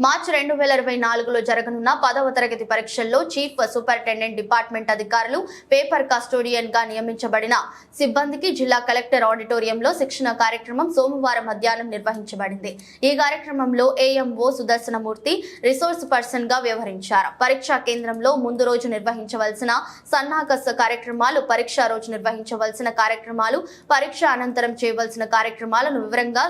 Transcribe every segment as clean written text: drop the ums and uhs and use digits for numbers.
మార్చి 2024లో జరగనున్న 10వ తరగతి పరీక్షల్లో చీఫ్ సూపరింటెండెంట్ డిపార్ట్మెంట్ అధికారులు పేపర్ కస్టోడియన్ గా నియమించబడిన సిబ్బందికి జిల్లా కలెక్టర్ ఆడిటోరియంలో శిక్షణ కార్యక్రమం సోమవారం మధ్యాహ్నం నిర్వహించబడింది. ఈ కార్యక్రమంలో ఏఎంఓ సుదర్శనమూర్తి రిసోర్స్ పర్సన్ గా వ్యవహరించారు. పరీక్షా కేంద్రంలో ముందు రోజు నిర్వహించవలసిన సన్నాహక కార్యక్రమాలు, పరీక్ష రోజు నిర్వహించవలసిన కార్యక్రమాలు, పరీక్ష అనంతరం చేయవలసిన కార్యక్రమాలను వివరంగా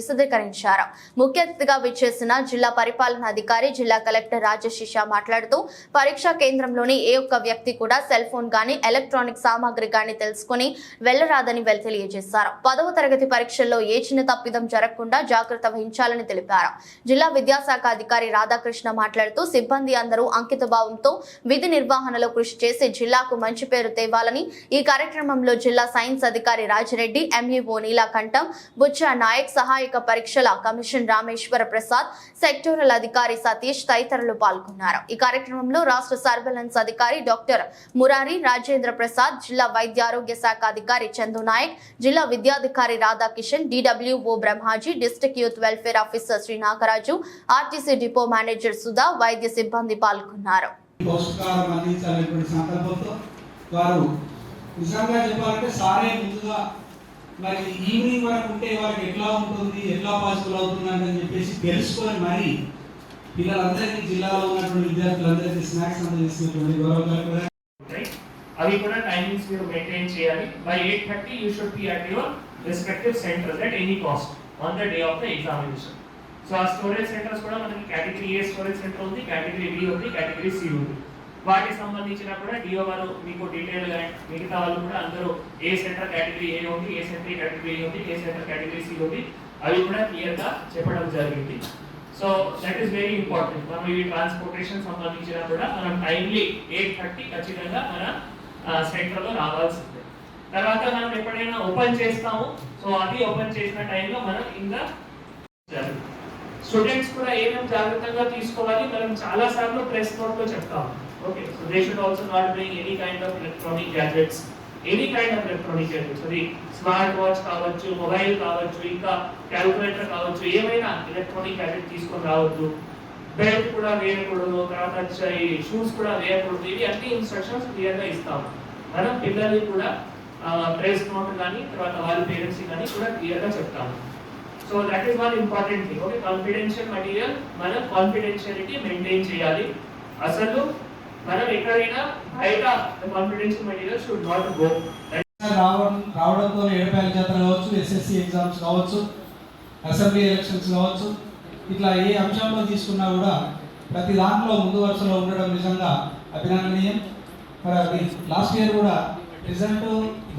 విశదీకరించారు. ముఖ్య అతిథిగా విచ్చేసిన జిల్లా పరిపాలనా అధికారి జిల్లా కలెక్టర్ రాజశేష మాట్లాడుతూ పరీక్షా కేంద్రంలోని ఏ ఒక్క వ్యక్తి కూడా సెల్ ఫోన్ గాని ఎలక్ట్రానిక్ సామాగ్రి గాని తెలుసుకుని వెళ్లరాదని తెలియజేశారు. 10వ తరగతి పరీక్షల్లో ఏ చిన్న తప్పిదం జరగకుండా జాగ్రత్త వహించాలని తెలిపారు. జిల్లా విద్యాశాఖ అధికారి రాధాకృష్ణ మాట్లాడుతూ సిబ్బంది అందరూ అంకిత భావంతో విధి నిర్వహణలో కృషి చేసి జిల్లాకు మంచి పేరు తేవాలని, ఈ కార్యక్రమంలో జిల్లా సైన్స్ అధికారి రాజిరెడ్డి, ఎంఈఓ నీలకంఠం, బుచ్చ నాయక్, సహాయక పరీక్షల కమిషన్ రామేశ్వర ప్రసాద్, సెక్టోరల్ అధికారి సతీష్ తదితరులు పాల్గొన్నారు. ఈ కార్యక్రమంలో రాష్ట్ర సర్వేలెన్స్ అధికారి డాక్టర్ మురారి రాజేంద్ర ప్రసాద్, జిల్లా వైద్య ఆరోగ్య శాఖ అధికారి చందు నాయక్, జిల్లా విద్యాధికారి Radhakishan, DWO Brahmaji, district youth welfare officer Shri Nagaraju, RTC depot manager Sudha, వైద్య సిబ్బంది పాల్గొన్నారు. మరి ఈవినింగ్ వరకు ఉంటే వాళ్ళకి ఎట్లా ఉంటుంది, ఎట్లా పాసిబుల్ అవుతుంది అని చెప్పేసి తెలుసుకొని మరి పిల్లలందరికీ, జిల్లాలో ఉన్నటువంటి విద్యార్థులందరికీ స్నాక్స్ అందజేసినటువంటి గౌరవ అవి కూడా టైమింగ్స్ మీరు మెయింటైన్ చేయాలి. By 8:30 you should be at your respective centres at any cost on the day of the examination. So ఆ స్టోరేజ్ సెంటర్స్ కూడా మనకి కేటగిరీ ఏ స్టోరేజ్ సెంటర్ ఉంది, కేటగిరీ బి ఉంది, కేటగిరీ సి ఉంది. వాటికి సంబంధించిన కూడా డిఓ గారు మీకు డీటెయిల్ గా, మిగతా వాళ్ళు కూడా అందరూ ఏ సెంటర్ కేటగిరీ ఏ ఉంది, ఏ సెంటర్ కేటగిరీ ఏ ఉంది, ఏ సెంటర్ కేటగిరీ సి ఉంది, అవి కూడా క్లియర్ గా చెప్పడం జరిగింది. So that is very important. మనం ఈ ట్రాన్స్పోర్టేషన్ సంబంధించిన కూడా మనం టైమ్లీ 8:30 ఖచ్చితంగా మన సెంటర్ లో రావాల్సిందే. తర్వాత మనం ఎప్పుడైనా ఓపెన్ చేస్తాము, సో అది ఓపెన్ చేసిన టైంలో మనం ఇంకా స్టూడెంట్స్ కూడా ఏమేమి జాగ్రత్తగా తీసుకోవాలి మనం చాలా సార్లు ప్రెస్ నోట్ లో చెప్తాము. Okay, so they should also not bring any kind of electronic gadgets, అది స్మార్ట్ వాచ్ కావచ్చు, మొబైల్ కావచ్చు, ఇంకా క్యాల్కులేటర్ కావచ్చు, ఏమైనా ఎలక్ట్రానిక్ గ్యాడ్జెట్ తీసుకొని రావద్దు. బెల్ట్ కూడా వేయకూడదు, తర్వాత షూస్ కూడా వేయకూడదు. ఇవి అన్ని ఇన్స్ట్రక్షన్స్ క్లియర్ గా ఇస్తాము. మనం పిల్లల్ని కూడా ప్రెస్ నోట్ కానీ తర్వాత వాళ్ళ పేరెంట్స్ కానీ కూడా క్లియర్ గా చెప్తాము. So that is one important thing. Okay, confidential material మనం కాన్ఫిడెన్షియాలిటీ మెయింటైన్ చేయాలి. అసలు మనం ఎక్కడైనా బయట confidential material should not go. రావడంతో ఏడుపాయల జాతర కావచ్చు, ఎస్ఎస్సి ఎగ్జామ్స్ కావచ్చు, అసెంబ్లీ ఎలక్షన్స్ కావచ్చు, ఇట్లా ఏ అంశంలో తీసుకున్నా కూడా ప్రతి దాంట్లో ముందు వరుసలో ఉండడం నిజంగా అభినందనీయం. మరి అది లాస్ట్ ఇయర్ కూడా రిజల్ట్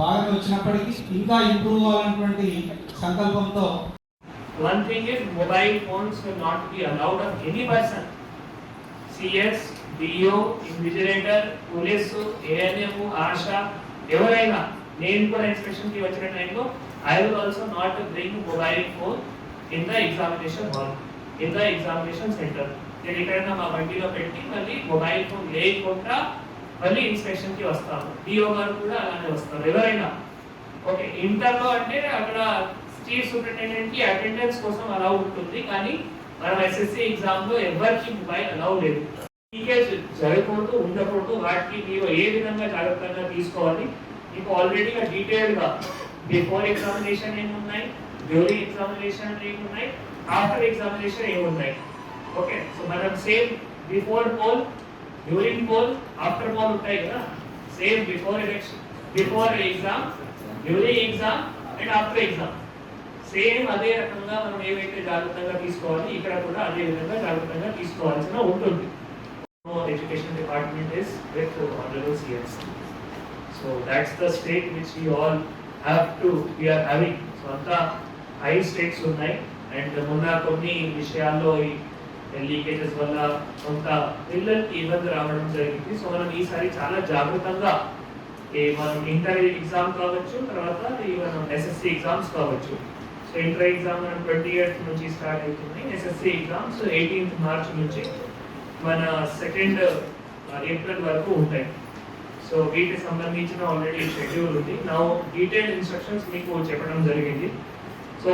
బాగా వచ్చినప్పటికీ ఇంకా ఇంప్రూవ్ అవ్వాలన్నటువంటి సంకల్పంతో one thing is mobile phones will not be allowed of any person. CS, DO, invigilator, police, ANM, ASHA, ఎవరైనా, నేను కూడా ఇన్స్పెక్షన్ కి వచ్చిన టైంలో I will also not bring mobile phone in the examination hall, in the examination centre. నేను ఎక్కడైనా మా బండిలో పెట్టి మళ్ళీ మొబైల్ ఫోన్ లేకుండా మళ్ళీ ఇన్స్పెక్షన్ కి వస్తాను. డిఓ గారు కూడా అలానే వస్తారు, ఎవరైనా. ఓకే, ఇంటర్లో అంటే అక్కడ చీఫ్ సూపరింటెండెంట్ కి అటెండెన్స్ కోసం అలౌ ఉంటుంది, కానీ మనం ఎస్ఎస్సి ఎగ్జామ్ లో ఎవరికి మొబైల్ అలౌ లేదు. లీకేజ్ జరగకూడదు, ఉండకూడదు. వాటికి మీరు ఏ విధంగా జాగ్రత్తగా తీసుకోవాలి మీకు ఆల్రెడీ డీటెయిల్ గా బిఫోర్ ఎగ్జామినేషన్ ఏమున్నాయి, డ్యూరింగ్ ఎగ్జామినేషన్ ఏమున్నాయి, ఆఫ్టర్ ఎగ్జామినేషన్ ఏమున్నాయి. ఓకే, సో మనం same before poll, during poll, after poll ఉంటాయి కదా. Same before election, before exam, during exam and after exam same అదే రకంగా మనం ఏవైతే జాగ్రత్తగా తీసుకోవాలి ఇక్కడ కూడా అదే విధంగా జాగ్రత్తగా తీసుకోవాల్సిన ఉంటుంది. Education department is with honorable CS. So that's the state which we all we are having. So anta high stakes unnai and munna konni vishayallo leakages వల్ల కొంత పిల్లలకి ఇబ్బంది రావడం జరిగింది. సో మనం ఈసారి చాలా జాగ్రత్తగా మనం ఇంటర్ ఎగ్జామ్ కావచ్చు, తర్వాత మనం ఎస్ఎస్సి ఎగ్జామ్స్ కావచ్చు. సో ఇంటర్ ఎగ్జామ్ మనం 28th నుంచి స్టార్ట్ అవుతుంది. ఎస్ఎస్సి ఎగ్జామ్స్ 18th మార్చ్ నుంచి మన 2nd ఏప్రిల్ వరకు ఉంటాయి. సో వీటికి సంబంధించిన ఆల్రెడీ షెడ్యూల్ ఉంది. నా డీటెయిల్ ఇన్స్ట్రక్షన్స్ మీకు చెప్పడం జరిగింది. సో